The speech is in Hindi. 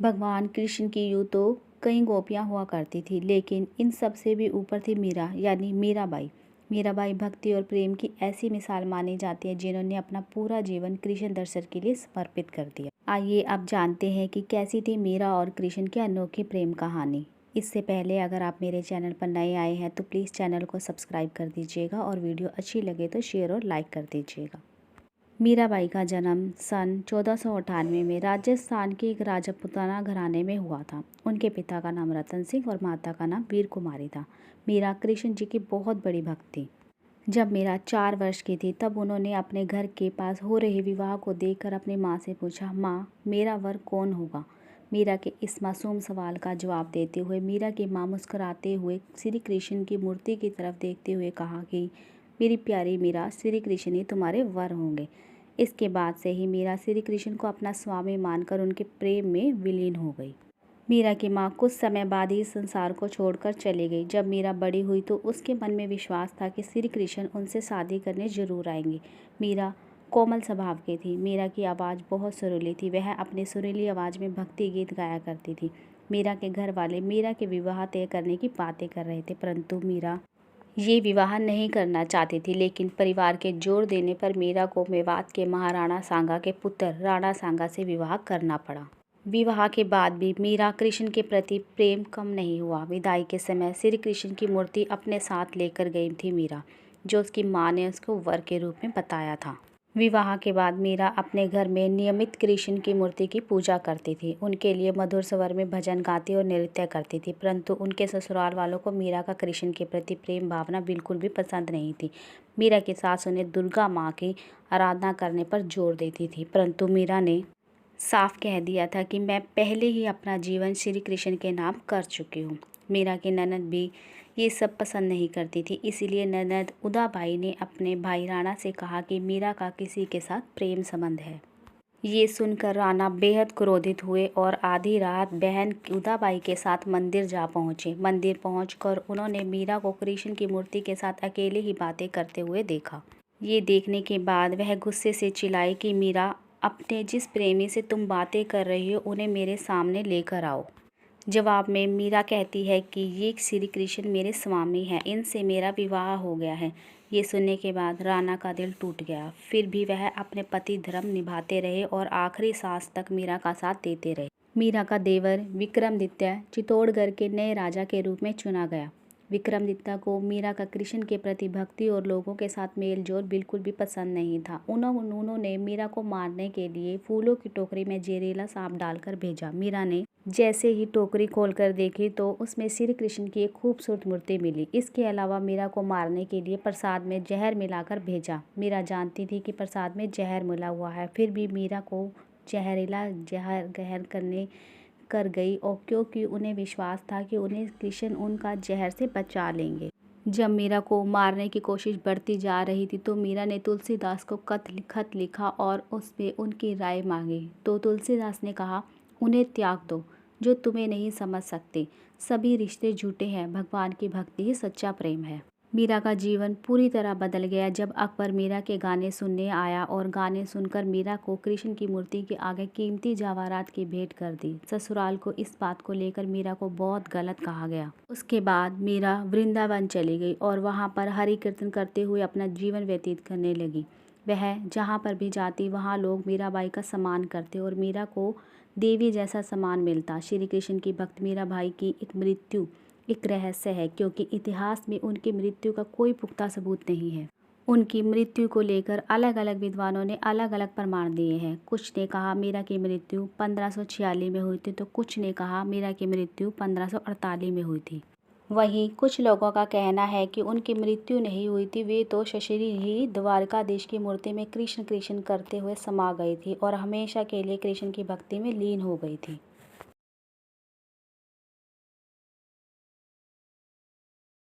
भगवान कृष्ण की यूँ तो कई गोपियाँ हुआ करती थी, लेकिन इन सब से भी ऊपर थी मीरा यानी मीराबाई। मीराबाई भक्ति और प्रेम की ऐसी मिसाल मानी जाती है जिन्होंने अपना पूरा जीवन कृष्ण दर्शन के लिए समर्पित कर दिया। आइए अब जानते हैं कि कैसी थी मीरा और कृष्ण की अनोखी प्रेम कहानी। इससे पहले अगर आप मेरे चैनल पर नए आए हैं तो प्लीज़ चैनल को सब्सक्राइब कर दीजिएगा और वीडियो अच्छी लगे तो शेयर और लाइक कर दीजिएगा। मीराबाई का जन्म सन 1498 में राजस्थान के एक राजपूताना घराने में हुआ था। उनके पिता का नाम रतन सिंह और माता का नाम वीर कुमारी था। मीरा कृष्ण जी की बहुत बड़ी भक्त थी। जब मीरा 4 वर्ष की थी तब उन्होंने अपने घर के पास हो रहे विवाह को देखकर अपनी माँ से पूछा, माँ मेरा वर कौन होगा। मीरा के इस मासूम सवाल का जवाब देते हुए मीरा की माँ मुस्कुराते हुए श्री कृष्ण की मूर्ति की तरफ देखते हुए कहा कि मेरी प्यारी मीरा, श्री कृष्ण ही तुम्हारे वर होंगे। इसके बाद से ही मीरा श्री कृष्ण को अपना स्वामी मानकर उनके प्रेम में विलीन हो गई। मीरा की माँ कुछ समय बाद ही संसार को छोड़कर चली गई। जब मीरा बड़ी हुई तो उसके मन में विश्वास था कि श्री कृष्ण उनसे शादी करने जरूर आएंगे। मीरा कोमल स्वभाव की थी। मीरा की आवाज़ बहुत सुरीली थी। वह अपनी सुरीली आवाज़ में भक्ति गीत गाया करती थी। मीरा के घर वाले मीरा के विवाह तय करने की बातें कर रहे थे, परंतु मीरा ये विवाह नहीं करना चाहती थी। लेकिन परिवार के जोर देने पर मीरा को मेवात के महाराणा सांगा के पुत्र राणा सांगा से विवाह करना पड़ा। विवाह के बाद भी मीरा कृष्ण के प्रति प्रेम कम नहीं हुआ। विदाई के समय श्री कृष्ण की मूर्ति अपने साथ लेकर गई थी मीरा, जो उसकी माँ ने उसको वर के रूप में बताया था। विवाह के बाद मीरा अपने घर में नियमित कृष्ण की मूर्ति की पूजा करती थी। उनके लिए मधुर स्वर में भजन गाती और नृत्य करती थी, परंतु उनके ससुराल वालों को मीरा का कृष्ण के प्रति प्रेम भावना बिल्कुल भी पसंद नहीं थी। मीरा की सास उन्हें दुर्गा माँ की आराधना करने पर जोर देती थी, परंतु मीरा ने साफ कह दिया था कि मैं पहले ही अपना जीवन श्री कृष्ण के नाम कर चुकी हूँ। मीरा की ननद भी ये सब पसंद नहीं करती थी, इसीलिए ननद उदाबाई ने अपने भाई राणा से कहा कि मीरा का किसी के साथ प्रेम संबंध है। ये सुनकर राणा बेहद क्रोधित हुए और आधी रात बहन उदाबाई के साथ मंदिर जा पहुँचे। मंदिर पहुँचकर उन्होंने मीरा को कृष्ण की मूर्ति के साथ अकेले ही बातें करते हुए देखा। ये देखने के बाद वह गुस्से से चिल्लाई कि मीरा, अपने जिस प्रेमी से तुम बातें कर रही हो उन्हें मेरे सामने लेकर आओ। जवाब में मीरा कहती है कि ये श्री कृष्ण मेरे स्वामी हैं, इनसे मेरा विवाह हो गया है। ये सुनने के बाद राणा का दिल टूट गया। फिर भी वह अपने पति धर्म निभाते रहे और आखिरी सांस तक मीरा का साथ देते रहे। मीरा का देवर विक्रमादित्य चित्तौड़गढ़ के नए राजा के रूप में चुना गया। विक्रमादित्य को मीरा का कृष्ण के प्रति भक्ति और लोगों के साथ मेल जोल बिल्कुल भी पसंद नहीं था। उन्होंने मीरा को मारने के लिए फूलों की टोकरी में जहरीला सांप डालकर भेजा। मीरा ने जैसे ही टोकरी खोलकर देखी तो उसमें श्री कृष्ण की एक खूबसूरत मूर्ति मिली। इसके अलावा मीरा को मारने के लिए प्रसाद में जहर मिलाकर भेजा। मीरा जानती थी कि प्रसाद में जहर मिला हुआ है, फिर भी मीरा को जहरीला जहर ग्रहण करने कर गई, और क्योंकि उन्हें विश्वास था कि उन्हें कृष्ण उनका जहर से बचा लेंगे। जब मीरा को मारने की कोशिश बढ़ती जा रही थी तो मीरा ने तुलसीदास को खत लिखा और उसमें उनकी राय मांगी। तो तुलसीदास ने कहा, उन्हें त्याग दो जो तुम्हें नहीं समझ सकते। सभी रिश्ते झूठे हैं, भगवान की भक्ति ही सच्चा प्रेम है। मीरा का जीवन पूरी तरह बदल गया जब अकबर मीरा के गाने सुनने आया और गाने सुनकर मीरा को कृष्ण की मूर्ति के आगे कीमती जवाहरात की भेंट कर दी। ससुराल को इस बात को लेकर मीरा को बहुत गलत कहा गया। उसके बाद मीरा वृंदावन चली गई और वहाँ पर हरि कीर्तन करते हुए अपना जीवन व्यतीत करने लगी। वह जहाँ पर भी जाती वहाँ लोग मीराबाई का सम्मान करते और मीरा को देवी जैसा सम्मान मिलता। श्री कृष्ण की भक्त मीराबाई की एक मृत्यु एक रहस्य है, क्योंकि इतिहास में उनकी मृत्यु का कोई पुख्ता सबूत नहीं है। उनकी मृत्यु को लेकर अलग अलग विद्वानों ने अलग अलग प्रमाण दिए हैं। कुछ ने कहा मीरा की मृत्यु 1546 में हुई थी, तो कुछ ने कहा मीरा की मृत्यु 1548 में हुई थी। वहीं कुछ लोगों का कहना है कि उनकी मृत्यु नहीं हुई थी, वे तो शरीर ही द्वारकाधीश की मूर्ति में कृष्ण कृष्ण करते हुए समा गई थी और हमेशा के लिए कृष्ण की भक्ति में लीन हो गई थी।